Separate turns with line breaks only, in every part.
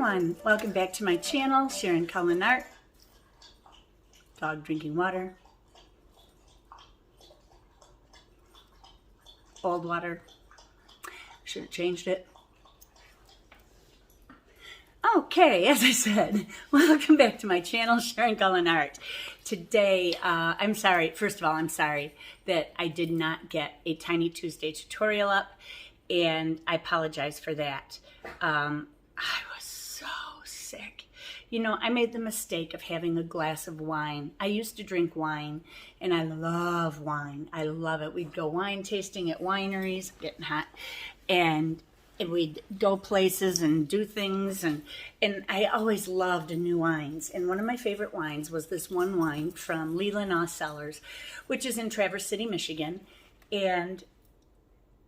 everyone, welcome back to my channel, Sharon Cullen Art. Dog drinking water. Old water. Should have changed it. Okay, as I said, welcome back to my channel, Sharon Cullen Art. Today, I'm sorry, first of all, I'm sorry that I did not get a Tiny Tuesday tutorial up, and I apologize for that. I was so sick. You know, I made the mistake of having a glass of wine. I used to drink wine, and I love wine. I love it. We'd go wine tasting at wineries, getting hot, and we'd go places and do things, and I always loved new wines. And one of my favorite wines was this one wine from Leland Cellars, which is in Traverse City, Michigan. And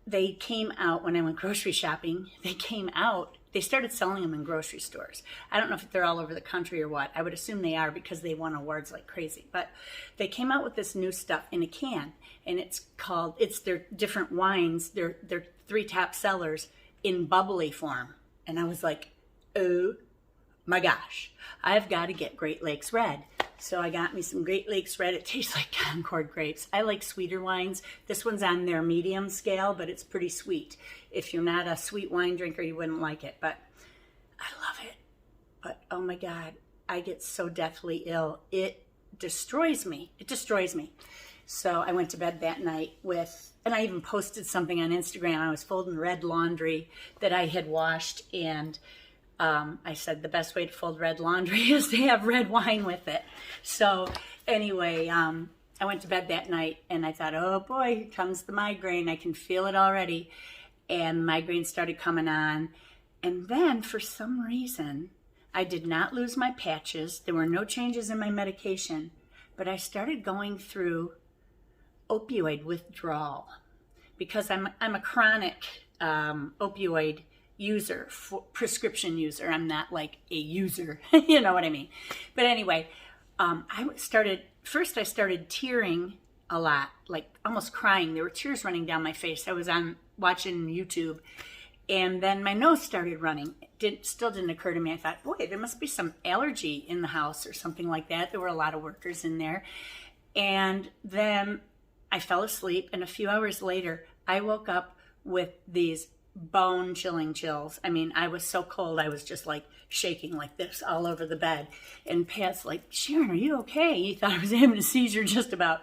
they came out when I went grocery shopping. They started selling them in grocery stores. I don't know if they're all over the country or what. I would assume they are because they won awards like crazy. But they came out with this new stuff in a can, and it's their different wines, their three top sellers in bubbly form. And I was like, oh my gosh, I've got to get Great Lakes Red. So I got me some Great Lakes Red. It tastes like Concord grapes. I like sweeter wines. This one's on their medium scale, but it's pretty sweet. If you're not a sweet wine drinker, you wouldn't like it, but I love it. But oh my God, I get so deathly ill. It destroys me. It destroys me. So I went to bed that night and I even posted something on Instagram. I was folding red laundry that I had washed, and I said the best way to fold red laundry is to have red wine with it. So anyway, I went to bed that night and I thought, oh boy, here comes the migraine. I can feel it already. And migraine started coming on. And then for some reason, I did not lose my patches. There were no changes in my medication, but I started going through opioid withdrawal because I'm a chronic opioid user, prescription user. I'm not like a user, you know what I mean? But anyway, I started tearing a lot, like almost crying. There were tears running down my face. I was watching YouTube, and then my nose started running. It still didn't occur to me. I thought, boy, there must be some allergy in the house or something like that. There were a lot of workers in there. And then I fell asleep, and a few hours later, I woke up with these bone-chilling chills. I mean, I was so cold, I was just like shaking like this all over the bed. And Pat's like, Sharon, are you okay? He thought I was having a seizure just about.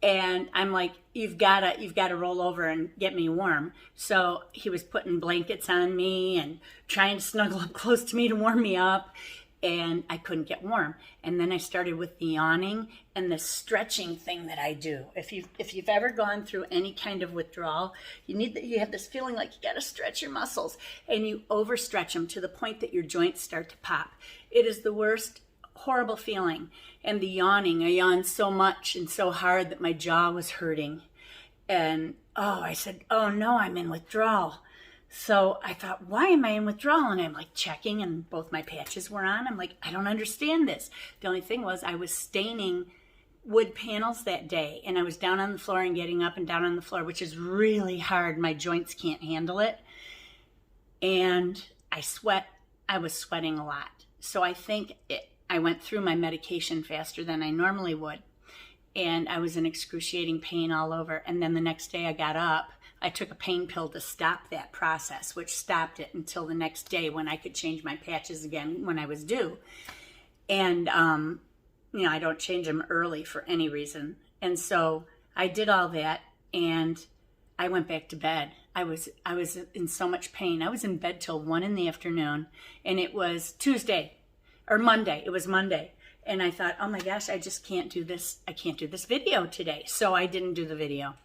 And I'm like, you've got to roll over and get me warm. So he was putting blankets on me and trying to snuggle up close to me to warm me up. And I couldn't get warm. And then I started with the yawning and the stretching thing that I do. If you've ever gone through any kind of withdrawal, you have this feeling like you got to stretch your muscles, and you overstretch them to the point that your joints start to pop. It is the worst, horrible feeling. And the yawning, I yawned so much and so hard that my jaw was hurting. And I said, oh no, I'm in withdrawal. So I thought, why am I in withdrawal? And I'm like checking, and both my patches were on. I'm like, I don't understand this. The only thing was I was staining wood panels that day, and I was down on the floor and getting up and down on the floor, which is really hard. My joints can't handle it. And I was sweating a lot. So I think I went through my medication faster than I normally would. And I was in excruciating pain all over. And then the next day I got up. I took a pain pill to stop that process, which stopped it until the next day when I could change my patches again when I was due. And, I don't change them early for any reason. And so I did all that, and I went back to bed. I was in so much pain. I was in bed till 1 p.m, and it was Monday. It was Monday. And I thought, oh my gosh, I just can't do this. I can't do this video today. So I didn't do the video.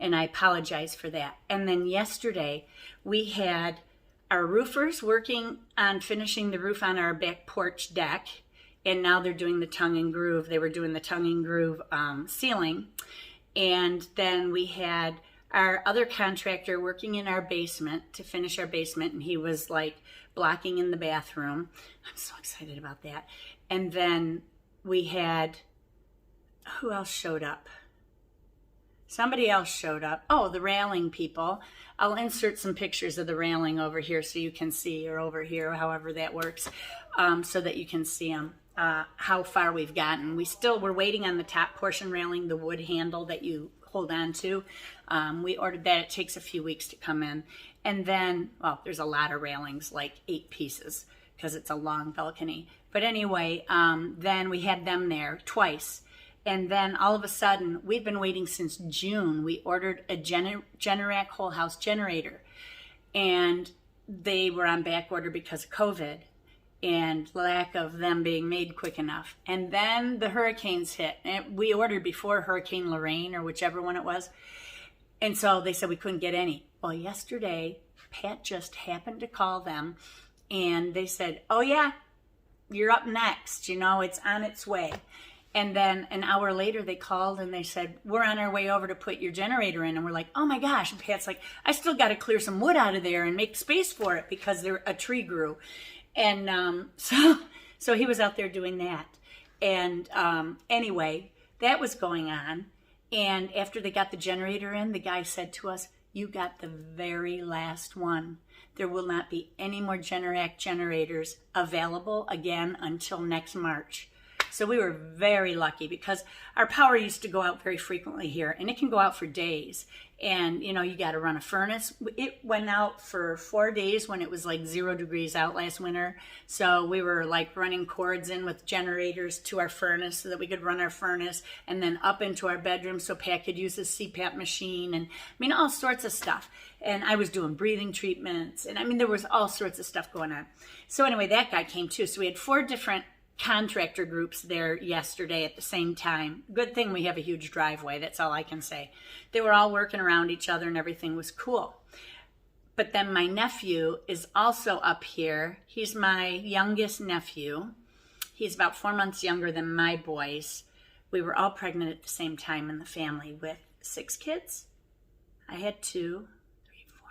And I apologize for that. And then yesterday, we had our roofers working on finishing the roof on our back porch deck. And now they're doing the tongue and groove. They were doing the tongue and groove ceiling. And then we had our other contractor working in our basement to finish our basement. And he was like blocking in the bathroom. I'm so excited about that. And then we had, who else showed up? Somebody else showed up. Oh, the railing people. I'll insert some pictures of the railing over here so you can see, or over here, however that works, so that you can see them, how far we've gotten. We're waiting on the top portion railing, the wood handle that you hold on to. We ordered that. It takes a few weeks to come in. And then, well, there's a lot of railings, like 8 pieces, because it's a long balcony. But anyway, then we had them there twice. And then all of a sudden, we've been waiting since June. We ordered a Generac whole house generator. And they were on back order because of COVID and lack of them being made quick enough. And then the hurricanes hit. And we ordered before Hurricane Lorraine or whichever one it was. And so they said we couldn't get any. Well, yesterday, Pat just happened to call them. And they said, oh yeah, you're up next. You know, it's on its way. And then an hour later, they called and they said, we're on our way over to put your generator in. And we're like, oh my gosh. And Pat's like, I still got to clear some wood out of there and make space for it because a tree grew. And so he was out there doing that. And anyway, that was going on. And after they got the generator in, the guy said to us, you got the very last one. There will not be any more Generac generators available again until next March. So we were very lucky because our power used to go out very frequently here, and it can go out for days. And, you know, you got to run a furnace. It went out for 4 days when it was like 0 degrees out last winter. So we were like running cords in with generators to our furnace so that we could run our furnace, and then up into our bedroom so Pat could use his CPAP machine, and I mean, all sorts of stuff. And I was doing breathing treatments, and I mean, there was all sorts of stuff going on. So anyway, that guy came too. So we had 4 different contractor groups there yesterday at the same time. Good thing we have a huge driveway. That's all I can say. They were all working around each other and everything was cool. But then my nephew is also up here. He's my youngest nephew. He's about 4 months younger than my boys. We were all pregnant at the same time in the family with 6 kids. I had 2, 3, 4,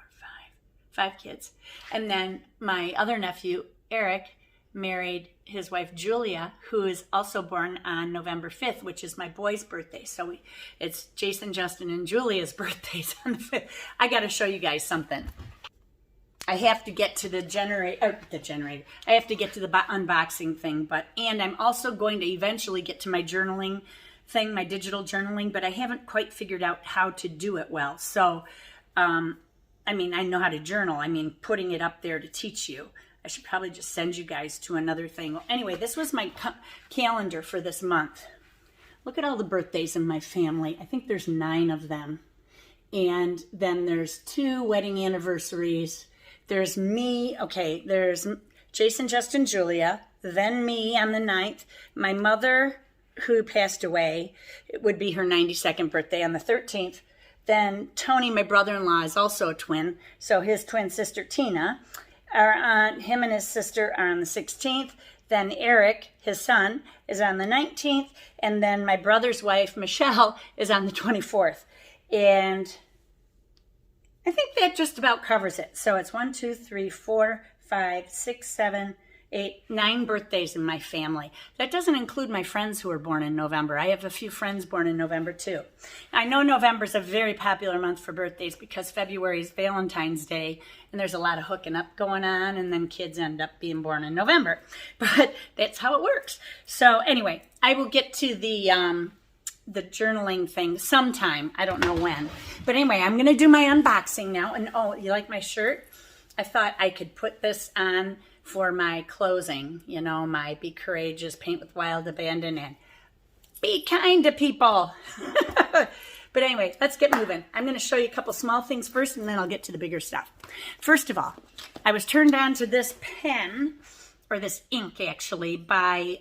5 kids. And then my other nephew, Eric, married his wife Julia, who is also born on November 5th, which is my boy's birthday. So it's Jason, Justin, and Julia's birthdays on the 5th. I got to show you guys something. I have to get to the generator. I have to get to the unboxing thing, and I'm also going to eventually get to my journaling thing, my digital journaling, but I haven't quite figured out how to do it well. So, I mean, I know how to journal. I mean, putting it up there to teach you. I should probably just send you guys to another thing. Well, anyway, this was my calendar for this month. Look at all the birthdays in my family. I think there's 9 of them. And then there's 2 wedding anniversaries. There's me. Okay, there's Jason, Justin, Julia. Then me on the 9th. My mother, who passed away, it would be her 92nd birthday on the 13th. Then Tony, my brother-in-law, is also a twin. So his twin sister, Tina. Him and his sister are on the 16th. Then Eric, his son, is on the 19th. And then my brother's wife, Michelle, is on the 24th. And I think that just about covers it. So it's 1, 2, 3, 4, 5, 6, 7, 8, 9 birthdays in my family. That doesn't include my friends who were born in November. I have a few friends born in November too. I know November is a very popular month for birthdays because February is Valentine's Day and there's a lot of hooking up going on, and then kids end up being born in November. But that's how it works. So anyway, I will get to the journaling thing sometime. I don't know when. But anyway, I'm going to do my unboxing now. And oh, you like my shirt? I thought I could put this on for my closing, you know, my Be Courageous, Paint with Wild Abandon, and be kind to people. But anyway, let's get moving. I'm going to show you a couple small things first, and then I'll get to the bigger stuff. First of all, I was turned on to this pen, or this ink actually, by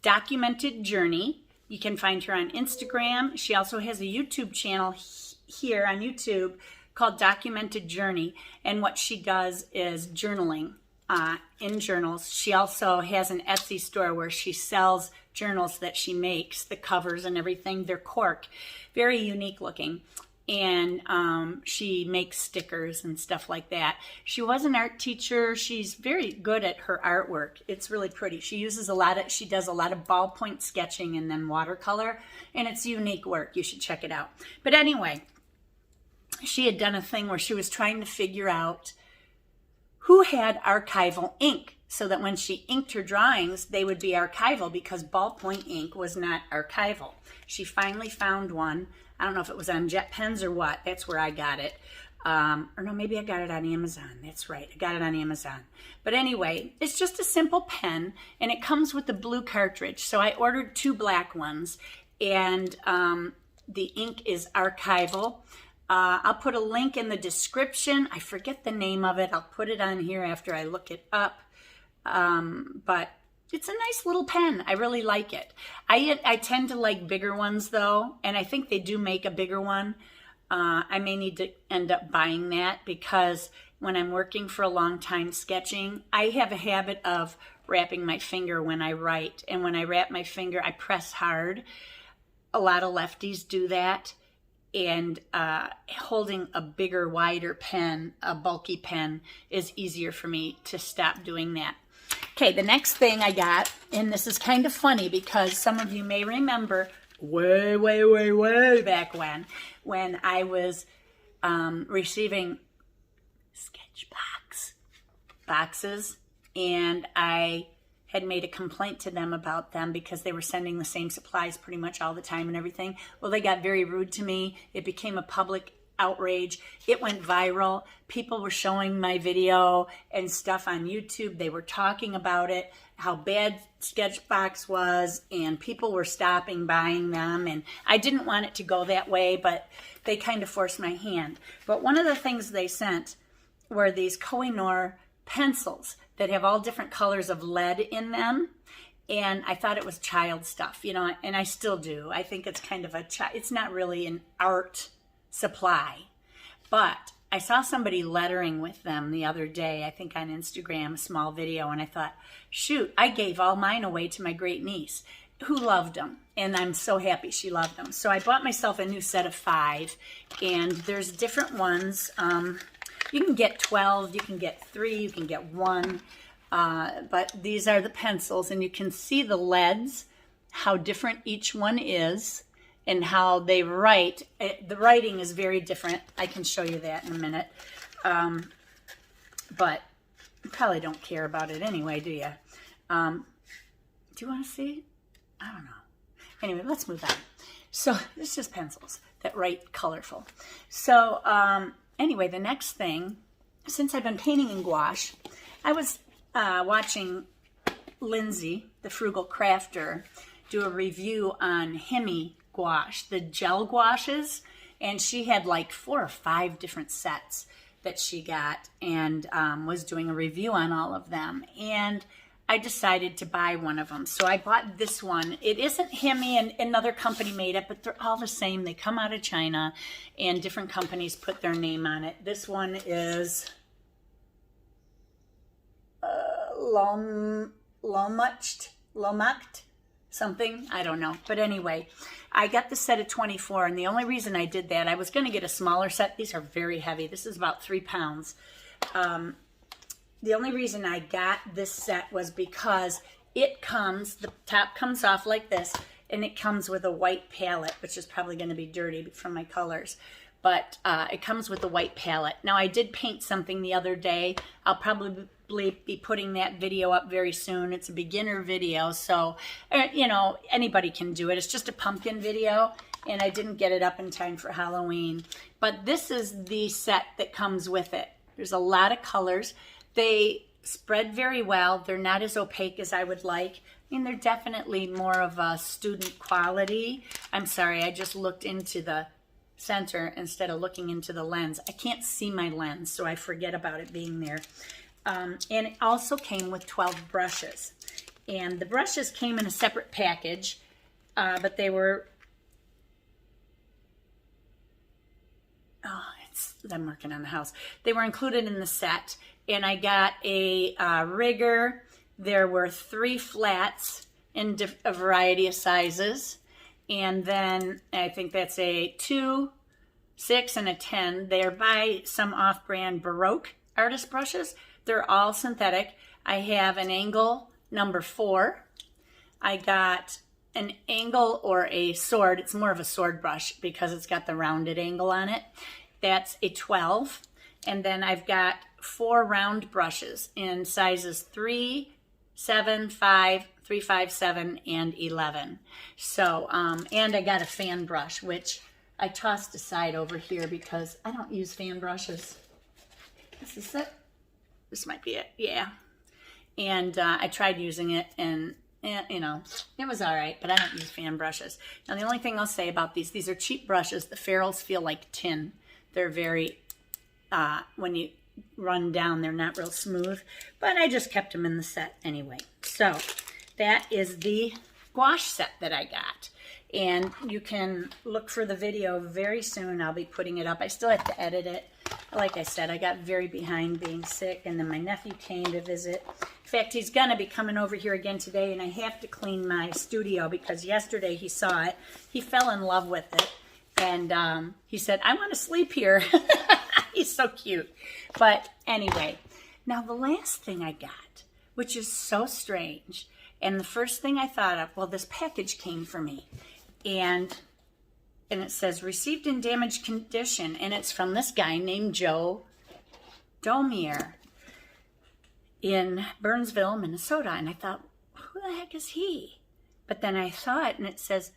Documented Journey. You can find her on Instagram. She also has a YouTube channel here on YouTube called Documented Journey, and what she does is journaling in journals. She also has an Etsy store where she sells journals that she makes, the covers and everything. They're cork, very unique looking. and she makes stickers and stuff like that. She was an art teacher. She's very good at her artwork. It's really pretty. She does a lot of ballpoint sketching and then watercolor, and it's unique work. You should check it out. But anyway, she had done a thing where she was trying to figure out who had archival ink, so that when she inked her drawings, they would be archival, because ballpoint ink was not archival. She finally found one. I don't know if it was on Jet Pens or what. That's where I got it. Or no, maybe I got it on Amazon. That's right. I got it on Amazon. But anyway, it's just a simple pen, and it comes with the blue cartridge. So I ordered 2 black ones, and the ink is archival. I'll put a link in the description. I forget the name of it. I'll put it on here after I look it up. But it's a nice little pen. I really like it. I tend to like bigger ones though, and I think they do make a bigger one. I may need to end up buying that, because when I'm working for a long time sketching, I have a habit of wrapping my finger when I write. And when I wrap my finger, I press hard. A lot of lefties do that. And holding a bigger, wider pen, a bulky pen, is easier for me to stop doing that. Okay, the next thing I got, and this is kind of funny because some of you may remember way back when I was receiving Sketchbox boxes, and I had made a complaint to them about them because they were sending the same supplies pretty much all the time and everything. Well, they got very rude to me. It became a public outrage. It went viral. People were showing my video and stuff on YouTube. They were talking about it, how bad Sketchbox was, and people were stopping buying them. And I didn't want it to go that way, but they kind of forced my hand. But one of the things they sent were these Koh-i-Noor pencils that have all different colors of lead in them. And I thought it was child stuff, you know, and I still do. I think it's kind of it's not really an art supply. But I saw somebody lettering with them the other day, I think on Instagram, a small video, and I thought, shoot, I gave all mine away to my great niece who loved them. And I'm so happy she loved them. So I bought myself a new set of 5, and there's different ones. You can get 12, you can get 3, you can get 1. But these are the pencils, and you can see the leads, how different each one is, and how they write. The writing is very different. I can show you that in a minute. But you probably don't care about it anyway, do you? Do you want to see it? I don't know. Anyway, let's move on. So it's just pencils that write colorful. So anyway, the next thing, since I've been painting in gouache, I was watching Lindsay, the Frugal Crafter, do a review on HIMI gouache, the gel gouaches, and she had like 4 or 5 different sets that she got, and was doing a review on all of them. And I decided to buy one of them. So I bought this one. It isn't HIMI, and another company made it, but they're all the same. They come out of China, and different companies put their name on it. This one is Lomacht something, I don't know. But anyway, I got the set of 24, and the only reason I did that, I was going to get a smaller set. These are very heavy. This is about 3 pounds. The only reason I got this set was because it comes, the top comes off like this, and it comes with a white palette, which is probably going to be dirty from my colors. But it comes with a white palette. Now, I did paint something the other day. I'll probably be putting that video up very soon. It's a beginner video, so, you know, anybody can do it. It's just a pumpkin video, and I didn't get it up in time for Halloween. But this is the set that comes with it. There's a lot of colors. They spread very well. They're not as opaque as I would like. I mean, they're definitely more of a student quality. I'm sorry, I just looked into the center instead of looking into the lens. I can't see my lens, so I forget about it being there. And it also came with 12 brushes. And the brushes came in a separate package, but they were, I'm working on the house. They were included in the set, and I got a rigger. There were 3 flats in a variety of sizes, and then I think that's a 2 6 and a 10. They're by some off-brand Baroque artist brushes. They're all synthetic. I have an angle number 4. I got an angle or a sword. It's more of a sword brush because it's got the rounded angle on it. That's a 12. And then I've got 4 round brushes in sizes 3, 7, 5, 3, 5, 7, and 11. So, and I got a fan brush, which I tossed aside over here because I don't use fan brushes. This is it. This might be it. Yeah. And I tried using it, and you know, it was all right, but I don't use fan brushes. Now, the only thing I'll say about these are cheap brushes. The ferrules feel like tin. They're very, when you run down, they're not real smooth, but I just kept them in the set anyway. So that is the gouache set that I got. And you can look for the video very soon. I'll be putting it up. I still have to edit it. Like I said, I got very behind being sick, and then my nephew came to visit. In fact, he's going to be coming over here again today, and I have to clean my studio because yesterday he saw it. He fell in love with it, and he said, I want to sleep here. He's so cute. But anyway, now the last thing I got, which is so strange, and the first thing I thought of, well, this package came for me, and it says received in damaged condition, and it's from this guy named Joe Domier in Burnsville, Minnesota. And I thought, who the heck is he? But then I saw it, and it says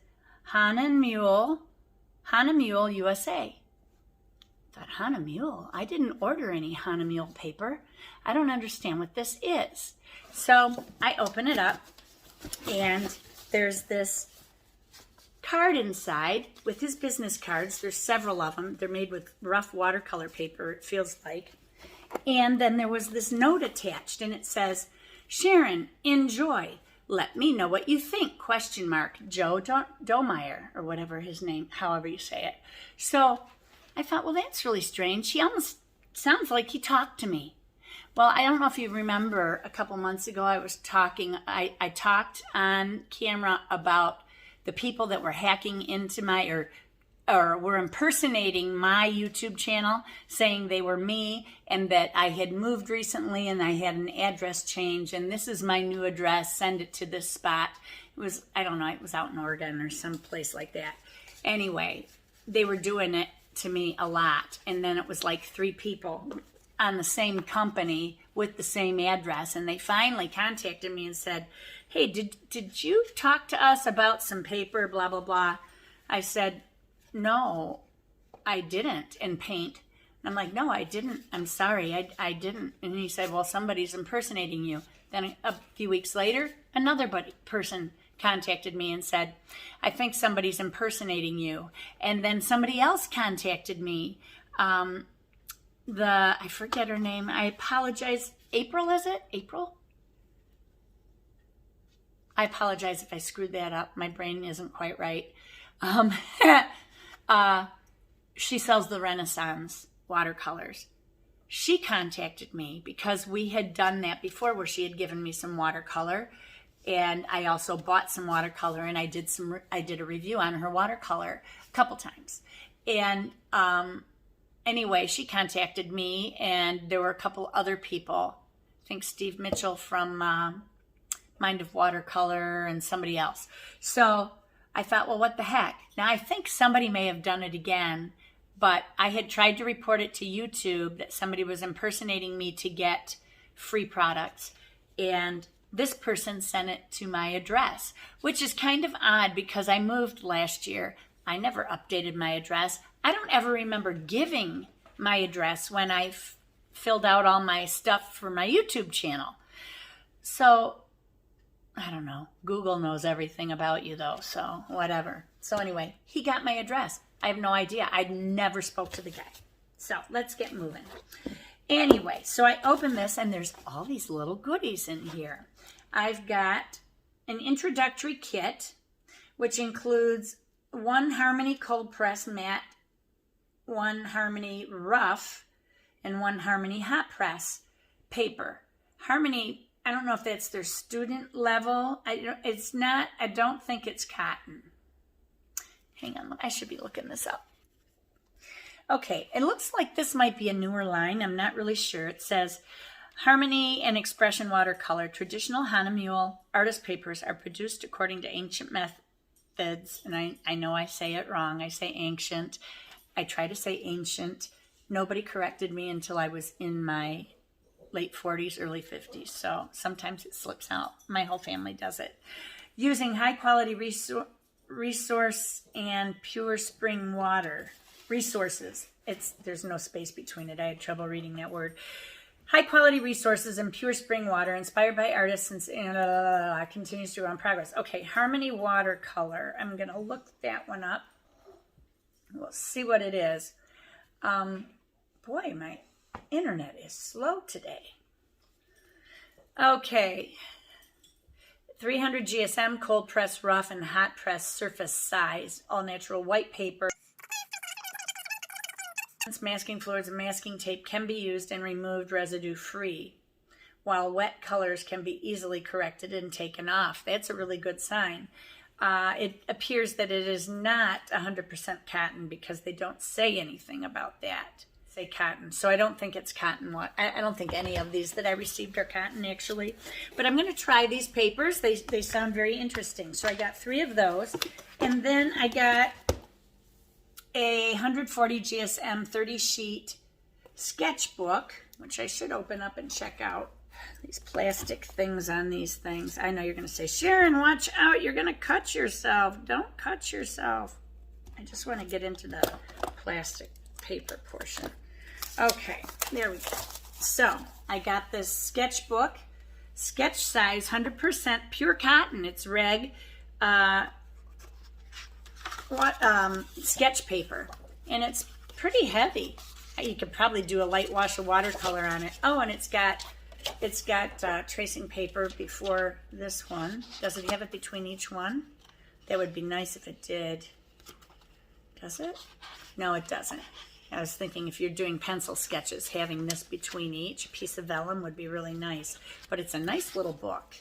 Hana Mule, USA. I thought, Hana Mule? I didn't order any Hana Mule paper. I don't understand what this is. So I open it up, and there's this card inside with his business cards. There's several of them. They're made with rough watercolor paper, it feels like. And then there was this note attached, and it says, Sharon, enjoy. Let me know what you think, ? Joe Domier, or whatever his name, however you say it. So I thought, well, that's really strange. He almost sounds like he talked to me. Well, I don't know if you remember, a couple months ago I was talking, I talked on camera about the people that were hacking into my, or were impersonating my YouTube channel, saying they were me, and that I had moved recently and I had an address change, and this is my new address, send it to this spot. It was, I don't know, it was out in Oregon or some place like that. Anyway, they were doing it to me a lot, and then it was like 3 people on the same company with the same address, and they finally contacted me and said, hey, did you talk to us about some paper, blah, blah, blah? I said, no, I didn't, and paint. And I'm like, no, I didn't. I'm sorry, I didn't. And he said, well, somebody's impersonating you. Then a few weeks later, another person contacted me and said, I think somebody's impersonating you. And then somebody else contacted me. I forget her name. I apologize. April, is it? April? I apologize if I screwed that up. My brain isn't quite right. She sells the Renaissance watercolors. She contacted me because we had done that before, where she had given me some watercolor, and I also bought some watercolor, and I did a review on her watercolor a couple times. And anyway, she contacted me, and there were a couple other people. I think Steve Mitchell from Mind of Watercolor and somebody else. So I thought, well, what the heck? Now, I think somebody may have done it again, but I had tried to report it to YouTube that somebody was impersonating me to get free products, and this person sent it to my address, which is kind of odd because I moved last year. I never updated my address. I don't ever remember giving my address when I filled out all my stuff for my YouTube channel. So I don't know. Google knows everything about you, though, so whatever. So anyway, he got my address. I have no idea. I never spoke to the guy. So let's get moving. Anyway, so I open this, and there's all these little goodies in here. I've got an introductory kit, which includes 1 Harmony cold press matte, 1 Harmony rough, and 1 Harmony hot press paper. Harmony, I don't know if that's their student level. It's not, I don't think it's cotton. Hang on, I should be looking this up. Okay, it looks like this might be a newer line. I'm not really sure. It says, Harmony and Expression Watercolor. Traditional Hana Mule artist papers are produced according to ancient methods. And I know I say it wrong. I say ancient. I try to say ancient. Nobody corrected me until I was in my late 40s, early 50s. So sometimes it slips out. My whole family does it. Using high quality resource and pure spring water. Resources. There's no space between it. I had trouble reading that word. High quality resources and pure spring water inspired by artists since continues to run progress. Okay, Harmony Watercolor. I'm going to look that one up. We'll see what it is. Boy, my internet is slow today. Okay. 300 GSM, cold press, rough, and hot press surface size. All natural white paper. Masking fluids and masking tape can be used and removed residue free, while wet colors can be easily corrected and taken off. That's a really good sign. It appears that it is not 100% cotton because they don't say anything about that. Say cotton. So I don't think it's cotton. I don't think any of these that I received are cotton actually. But I'm going to try these papers. They sound very interesting. So I got 3 of those. And then I got a 140 GSM 30 sheet sketchbook, which I should open up and check out. These plastic things on these things. I know you're going to say, Sharon, watch out. You're going to cut yourself. Don't cut yourself. I just want to get into the plastic paper portion. Okay, there we go. So I got this sketchbook, sketch size, 100% pure cotton. It's reg sketch paper, and it's pretty heavy. You could probably do a light wash of watercolor on it. Oh, and it's got tracing paper before this one. Does it have it between each one? That would be nice if it did. Does it? No, it doesn't. I was thinking if you're doing pencil sketches, having this between each piece of vellum would be really nice. But it's a nice little book.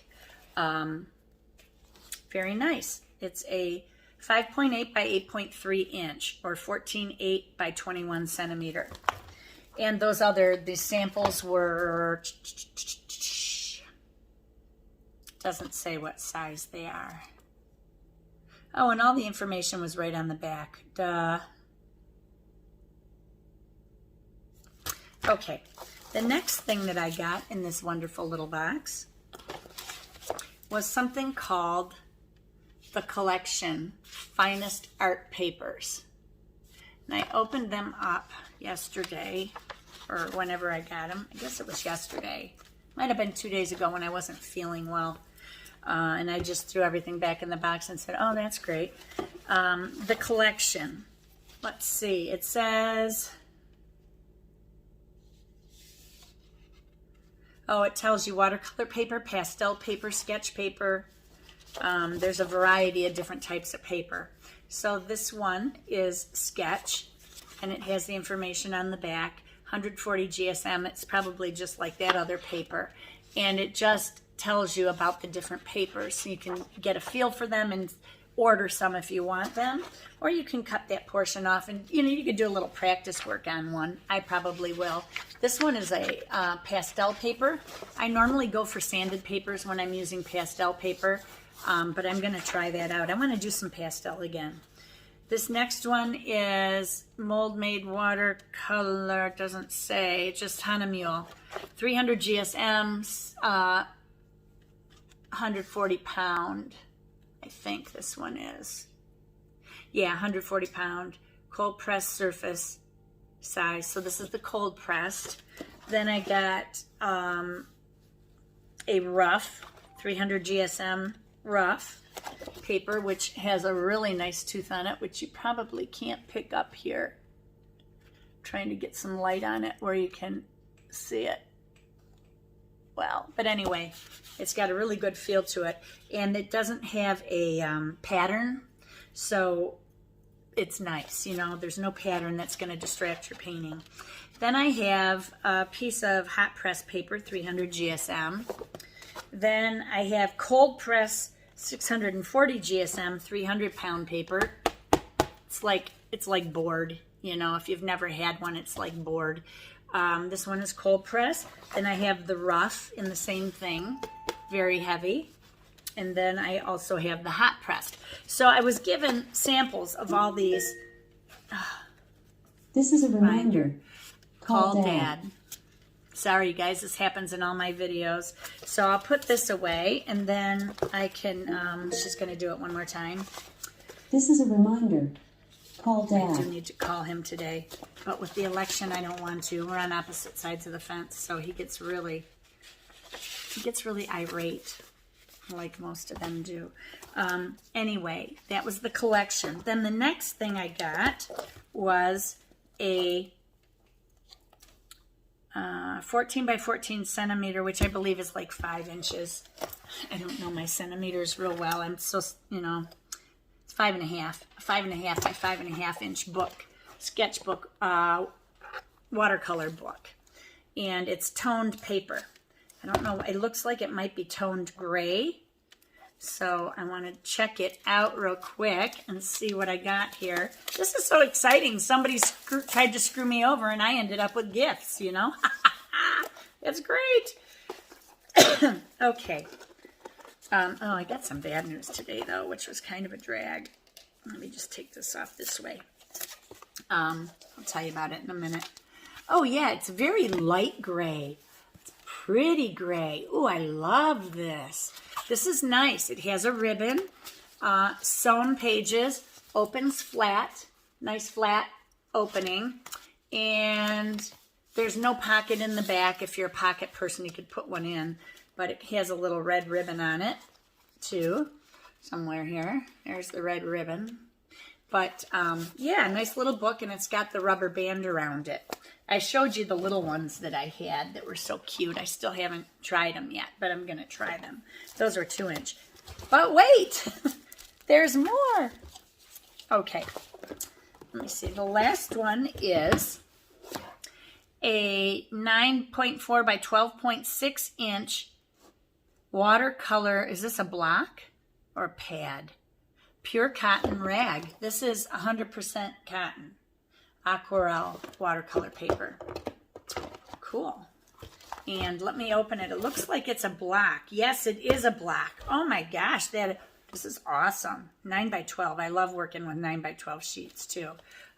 Very nice. It's a 5.8 by 8.3 inch or 14.8 by 21 centimeter. And these samples were, doesn't say what size they are. Oh, and all the information was right on the back. Duh. Okay, the next thing that I got in this wonderful little box was something called the collection Finest Art Papers. And I opened them up yesterday, or whenever I got them. I guess it was yesterday. Might have been 2 days ago when I wasn't feeling well. And I just threw everything back in the box and said, oh, that's great. The collection. Let's see. It says, it tells you watercolor paper, pastel paper, sketch paper. There's a variety of different types of paper. So this one is sketch, and it has the information on the back. 140 GSM. It's probably just like that other paper. And it just tells you about the different papers. So you can get a feel for them and order some if you want them. Or you can cut that portion off and, you could do a little practice work on one. I probably will. This one is a pastel paper. I normally go for sanded papers when I'm using pastel paper. But I'm going to try that out. I want to do some pastel again. This next one is mold made watercolor. It doesn't say, just Hana Mule. 300 GSM, 140 pound. I think this one is. Yeah, 140 pound. Cold pressed surface size. So this is the cold pressed. Then I got a rough, 300 GSM rough paper, which has a really nice tooth on it, which you probably can't pick up here. Trying to get some light on it where you can see it well. But anyway, it's got a really good feel to it, and it doesn't have a pattern, so it's nice. There's no pattern that's going to distract your painting. Then I have a piece of hot press paper, 300 GSM. Then I have cold press 640 GSM 300 pound paper. It's like board, You know, if you've never had one, it's like board. This one is cold press. Then I have the rough in the same thing, very heavy. And then I also have the hot pressed. So I was given samples of all these.
This is a reminder.
Call Dad. Sorry, you guys, this happens in all my videos. So I'll put this away, and then I can, she's going to do it one more time.
This is a reminder. Call Dad.
I do need to call him today, but with the election, I don't want to. We're on opposite sides of the fence, so he gets really irate, like most of them do. Anyway, that was the collection. Then the next thing I got was a 14 by 14 centimeter, which I believe is like 5 inches. I don't know my centimeters real well. I'm so, you know, it's 5.5 by 5.5 inch book, sketchbook, watercolor book. And it's toned paper. I don't know, it looks like it might be toned gray. So I want to check it out real quick and see what I got here. This is so exciting. Somebody tried to screw me over and I ended up with gifts, you know. It's great. Okay. Oh, I got some bad news today, though, which was kind of a drag. Let me just take this off this way. I'll tell you about it in a minute. Oh, yeah, it's very light gray. It's pretty gray. Oh, I love this. This is nice. It has a ribbon, sewn pages, opens flat, nice flat opening, and there's no pocket in the back. If you're a pocket person, you could put one in, but it has a little red ribbon on it, too, somewhere here. There's the red ribbon. But, yeah, nice little book, and it's got the rubber band around it. I showed you the little ones that I had that were so cute. I still haven't tried them yet, but I'm going to try them. Those are 2-inch. But wait! There's more! Okay. Let me see. The last one is a 9.4 by 12.6 inch watercolor. Is this a block or a pad? Pure cotton rag. This is 100% cotton. Aquarelle watercolor paper. Cool. And let me open it. It looks like it's a block. Yes, it is a block. Oh my gosh, this is awesome. 9 by 12. I love working with 9 by 12 sheets too.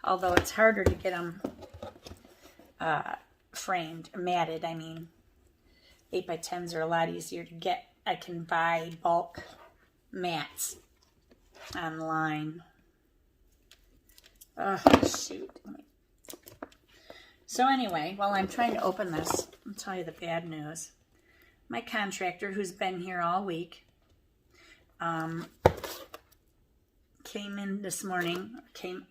Although it's harder to get them framed, matted, I mean. 8 by 10s are a lot easier to get. I can buy bulk mats online. Oh, shoot. So anyway, while I'm trying to open this, I'll tell you the bad news. My contractor, who's been here all week, came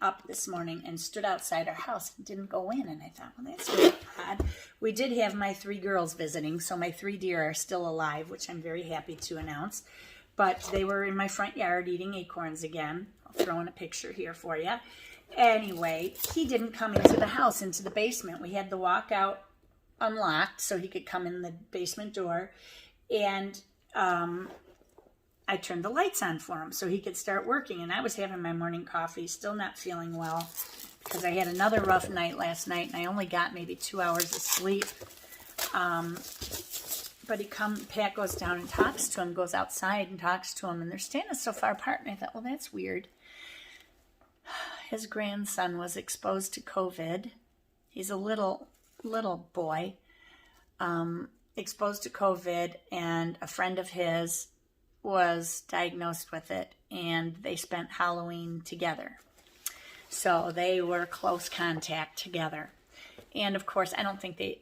up this morning and stood outside our house and didn't go in. And I thought, well, that's really odd. We did have my 3 girls visiting, so my 3 deer are still alive, which I'm very happy to announce. But they were in my front yard eating acorns again. I'll throw in a picture here for you. Anyway, he didn't come into the house, into the basement. We had the walkout unlocked so he could come in the basement door. And I turned the lights on for him so he could start working. And I was having my morning coffee, still not feeling well, because I had another rough night last night, and I only got maybe 2 hours of sleep. But Pat goes down and talks to him, goes outside and talks to him, and they're standing so far apart. And I thought, well, that's weird. His grandson was exposed to COVID. He's a little boy, exposed to COVID, and a friend of his was diagnosed with it, and they spent Halloween together. So they were close contact together. And of course, I don't think a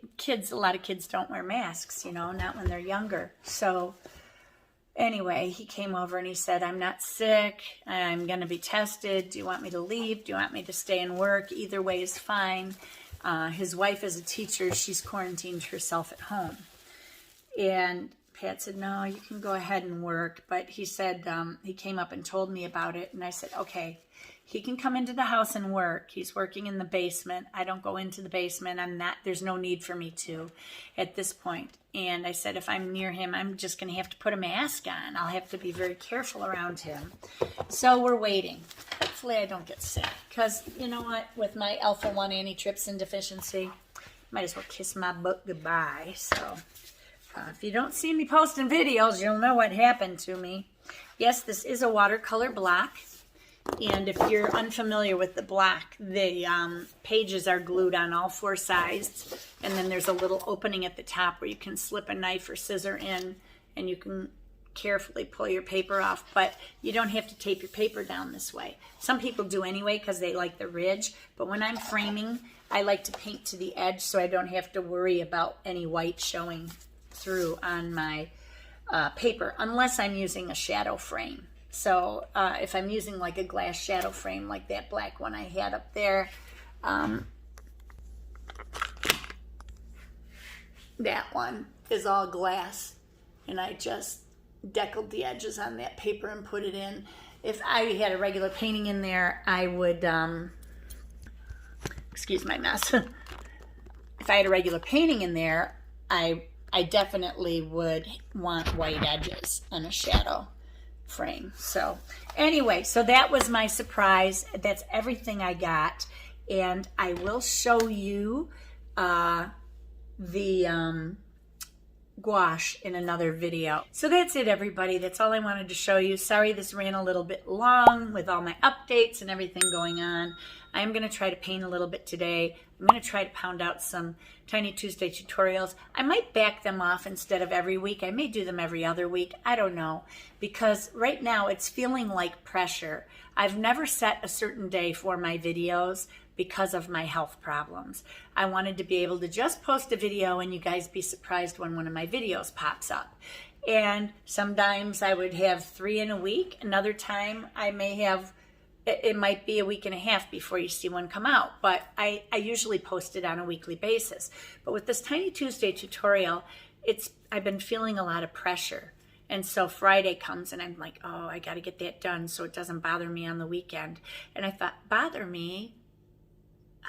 lot of kids don't wear masks, you know, not when they're younger. So anyway, he came over and he said, I'm not sick. I'm going to be tested. Do you want me to leave? Do you want me to stay and work? Either way is fine. His wife is a teacher. She's quarantined herself at home. And Pat said, no, you can go ahead and work. But he said, he came up and told me about it. And I said, okay. He can come into the house and work. He's working in the basement. I don't go into the basement. There's no need for me to at this point. And I said, if I'm near him, I'm just going to have to put a mask on. I'll have to be very careful around him. So we're waiting. Hopefully I don't get sick. Because you know what? With my alpha-1 antitrypsin deficiency, might as well kiss my book goodbye. So if you don't see me posting videos, you'll know what happened to me. Yes, this is a watercolor block. And if you're unfamiliar with the block, the pages are glued on all four sides. And then there's a little opening at the top where you can slip a knife or scissor in, and you can carefully pull your paper off. But you don't have to tape your paper down this way. Some people do anyway because they like the ridge. But when I'm framing, I like to paint to the edge so I don't have to worry about any white showing through on my paper, unless I'm using a shadow frame. So if I'm using like a glass shadow frame like that black one I had up there, that one is all glass, and I just deckled the edges on that paper and put it in. If I had a regular painting in there, I would, excuse my mess. If I had a regular painting in there, I definitely would want white edges and a shadow frame. So anyway, so that was my surprise. That's everything I got, and I will show you the gouache in another video. So that's it, everybody. That's all I wanted to show you. Sorry this ran a little bit long with all my updates and everything going on. I'm going to try to paint a little bit today. I'm going to try to pound out some Tiny Tuesday tutorials. I might back them off instead of every week. I may do them every other week. I don't know. Because right now it's feeling like pressure. I've never set a certain day for my videos because of my health problems. I wanted to be able to just post a video and you guys be surprised when one of my videos pops up. And sometimes I would have 3 in a week. Another time I may have, it might be a week and a half before you see one come out, but I usually post it on a weekly basis. But with this Tiny Tuesday tutorial, I've been feeling a lot of pressure. And so Friday comes and I'm like, oh, I got to get that done so it doesn't bother me on the weekend. And I thought, bother me?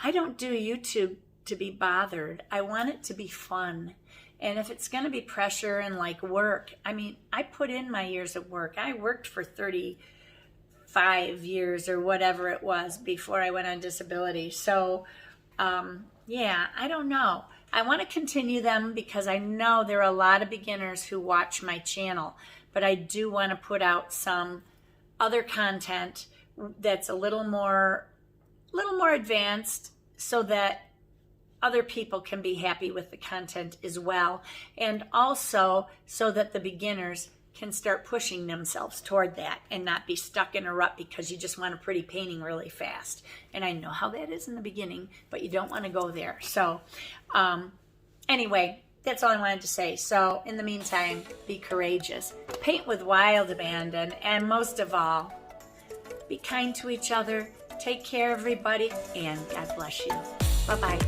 I don't do YouTube to be bothered. I want it to be fun. And if it's going to be pressure and like work, I mean, I put in my years of work. I worked for 35 years or whatever it was before I went on disability. So, yeah, I don't know. I want to continue them because I know there are a lot of beginners who watch my channel, but I do want to put out some other content that's a little more advanced so that other people can be happy with the content as well, and also so that the beginners can start pushing themselves toward that and not be stuck in a rut because you just want a pretty painting really fast. And I know how that is in the beginning, but you don't want to go there. So anyway, that's all I wanted to say. So in the meantime, be courageous, paint with wild abandon, and most of all, be kind to each other. Take care, everybody, and God bless you. Bye-bye.